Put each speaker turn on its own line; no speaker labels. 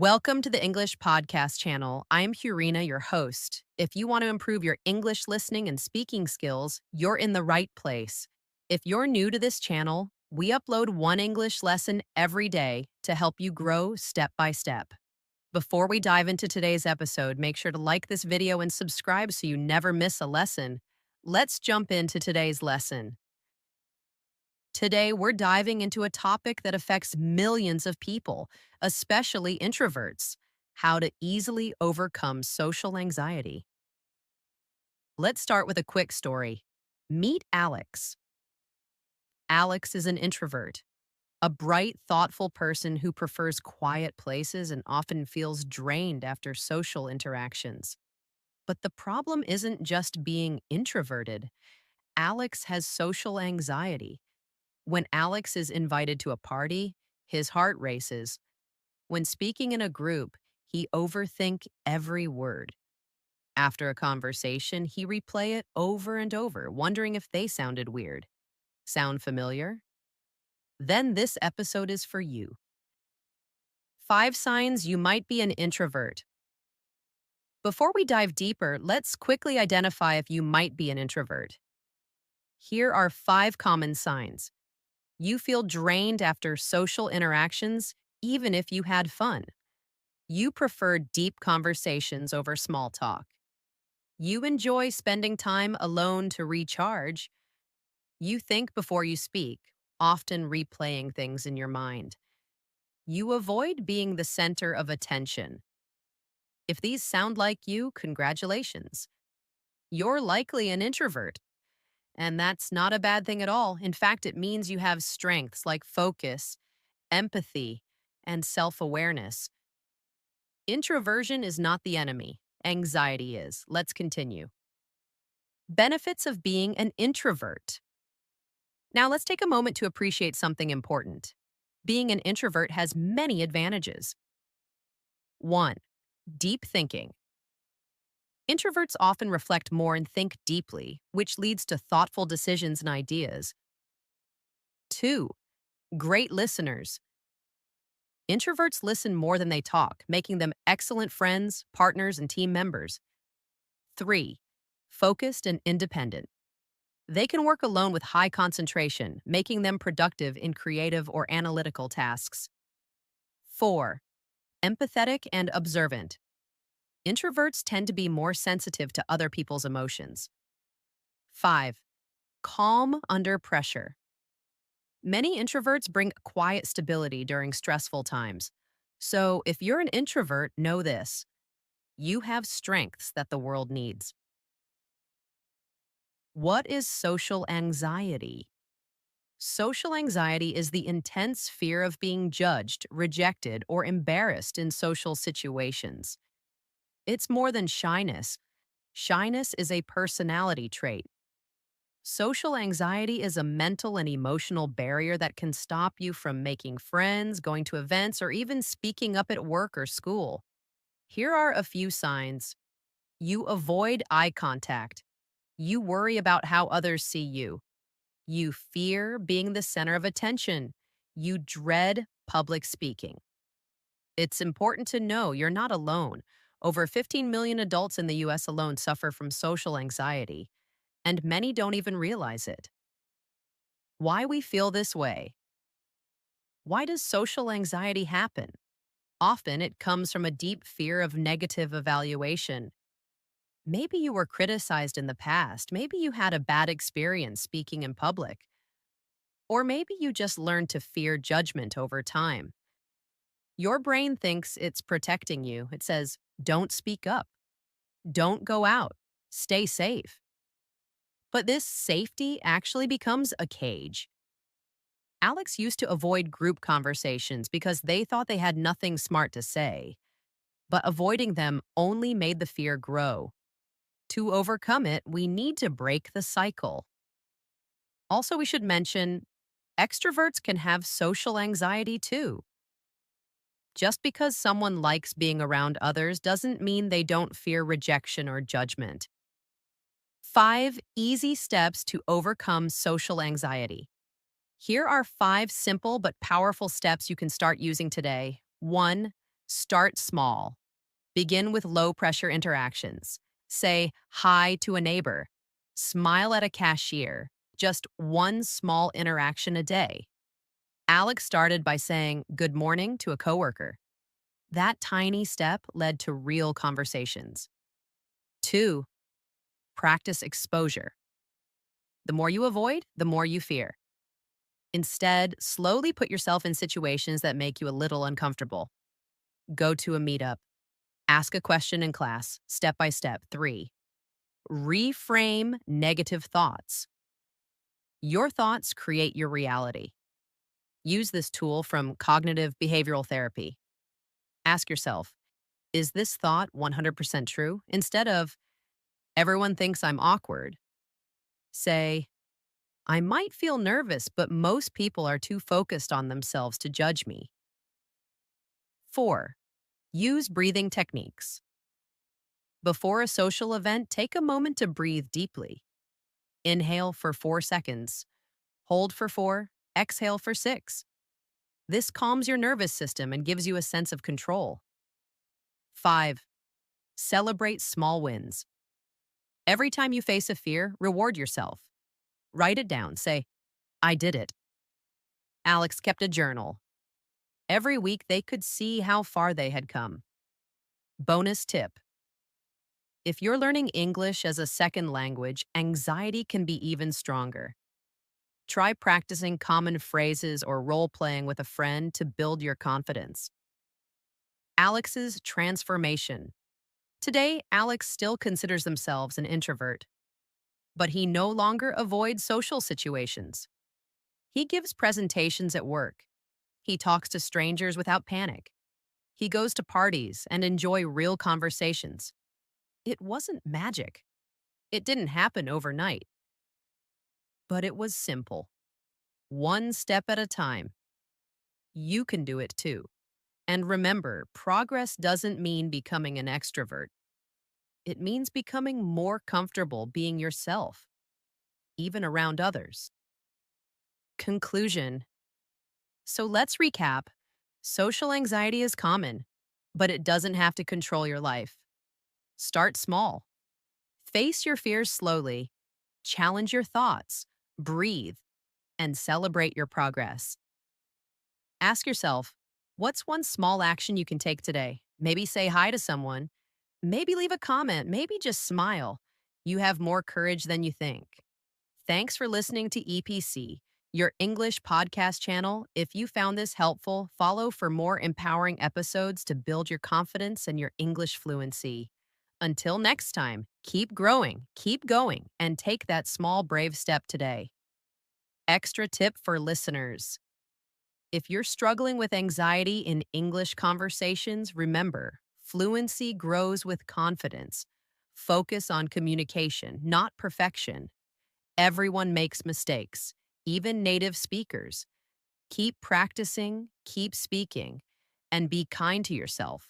Welcome to the English Podcast channel. I am Hurina, your host. If you want to improve your English listening and speaking skills, you're in the right place. If you're new to this channel, we upload one English lesson every day to help you grow step by step. Before we dive into today's episode, make sure to like this video and subscribe so you never miss a lesson. Let's jump into today's lesson. Today, we're diving into a topic that affects millions of people, especially introverts: how to easily overcome social anxiety. Let's start with a quick story. Meet Alex. Alex is an introvert, a bright, thoughtful person who prefers quiet places and often feels drained after social interactions. But the problem isn't just being introverted. Alex has social anxiety. When Alex is invited to a party, his heart races. When speaking in a group, he overthinks every word. After a conversation, he replay it over and over, wondering if they sounded weird. Sound familiar? Then this episode is for you. 5 signs you might be an introvert. Before we dive deeper, let's quickly identify if you might be an introvert. Here are 5 common signs. You feel drained after social interactions, even if you had fun. You prefer deep conversations over small talk. You enjoy spending time alone to recharge. You think before you speak, often replaying things in your mind. You avoid being the center of attention. If these sound like you, congratulations. You're likely an introvert. And that's not a bad thing at all. In fact, it means you have strengths like focus, empathy, and self-awareness. Introversion is not the enemy. Anxiety is. Let's continue. Benefits of being an introvert. Now let's take a moment to appreciate something important. Being an introvert has many advantages. 1. Deep thinking. Introverts often reflect more and think deeply, which leads to thoughtful decisions and ideas. 2. Great listeners. Introverts listen more than they talk, making them excellent friends, partners, and team members. 3. Focused and independent. They can work alone with high concentration, making them productive in creative or analytical tasks. 4. Empathetic and observant. Introverts tend to be more sensitive to other people's emotions. 5. Calm under pressure. Many introverts bring quiet stability during stressful times. So if you're an introvert, know this: you have strengths that the world needs. What is social anxiety? Social anxiety is the intense fear of being judged, rejected, or embarrassed in social situations. It's more than shyness. Shyness is a personality trait. Social anxiety is a mental and emotional barrier that can stop you from making friends, going to events, or even speaking up at work or school. Here are a few signs. You avoid eye contact. You worry about how others see you. You fear being the center of attention. You dread public speaking. It's important to know you're not alone. Over 15 million adults in the US alone suffer from social anxiety, and many don't even realize it. Why we feel this way. Why does social anxiety happen? Often it comes from a deep fear of negative evaluation. Maybe you were criticized in the past. Maybe you had a bad experience speaking in public. Or maybe you just learned to fear judgment over time. Your brain thinks it's protecting you. It says, don't speak up. Don't go out. Stay safe. But this safety actually becomes a cage. Alex used to avoid group conversations because they thought they had nothing smart to say. But avoiding them only made the fear grow. To overcome it, we need to break the cycle. Also, we should mention, extroverts can have social anxiety too. Just because someone likes being around others doesn't mean they don't fear rejection or judgment. 5 easy steps to overcome social anxiety. Here are 5 simple but powerful steps you can start using today. 1. Start small. Begin with low pressure interactions. Say hi to a neighbor. Smile at a cashier. Just one small interaction a day. Alex started by saying good morning to a coworker. That tiny step led to real conversations. 2. Practice exposure. The more you avoid, the more you fear. Instead, slowly put yourself in situations that make you a little uncomfortable. Go to a meetup. Ask a question in class, step by step. 3. Reframe negative thoughts. Your thoughts create your reality. Use this tool from cognitive behavioral therapy. Ask yourself, is this thought 100% true? Instead of, everyone thinks I'm awkward, say, I might feel nervous, but most people are too focused on themselves to judge me. 4. Use breathing techniques. Before a social event, take a moment to breathe deeply. Inhale for 4 seconds, hold for 4, exhale for 6. This calms your nervous system and gives you a sense of control. 5. Celebrate small wins. Every time you face a fear, reward yourself. Write it down. Say, I did it. Alex kept a journal. Every week, they could see how far they had come. Bonus tip. If you're learning English as a second language, anxiety can be even stronger. Try practicing common phrases or role-playing with a friend to build your confidence. Alex's transformation. Today, Alex still considers themselves an introvert, but he no longer avoids social situations. He gives presentations at work. He talks to strangers without panic. He goes to parties and enjoy real conversations. It wasn't magic. It didn't happen overnight. But it was simple. One step at a time. You can do it too. And remember, progress doesn't mean becoming an extrovert. It means becoming more comfortable being yourself, even around others. Conclusion. So let's recap. Social anxiety is common, but it doesn't have to control your life. Start small. Face your fears slowly. Challenge your thoughts. Breathe and celebrate your progress. Ask yourself, what's one small action you can take today? Maybe say hi to someone. Maybe leave a comment. Maybe just smile. You have more courage than you think. Thanks for listening to EPC, your English podcast channel. If you found this helpful, follow for more empowering episodes to build your confidence and your English fluency. Until next time, keep growing, keep going, and take that small, brave step today. Extra tip for listeners. If you're struggling with anxiety in English conversations, remember, fluency grows with confidence. Focus on communication, not perfection. Everyone makes mistakes, even native speakers. Keep practicing, keep speaking, and be kind to yourself.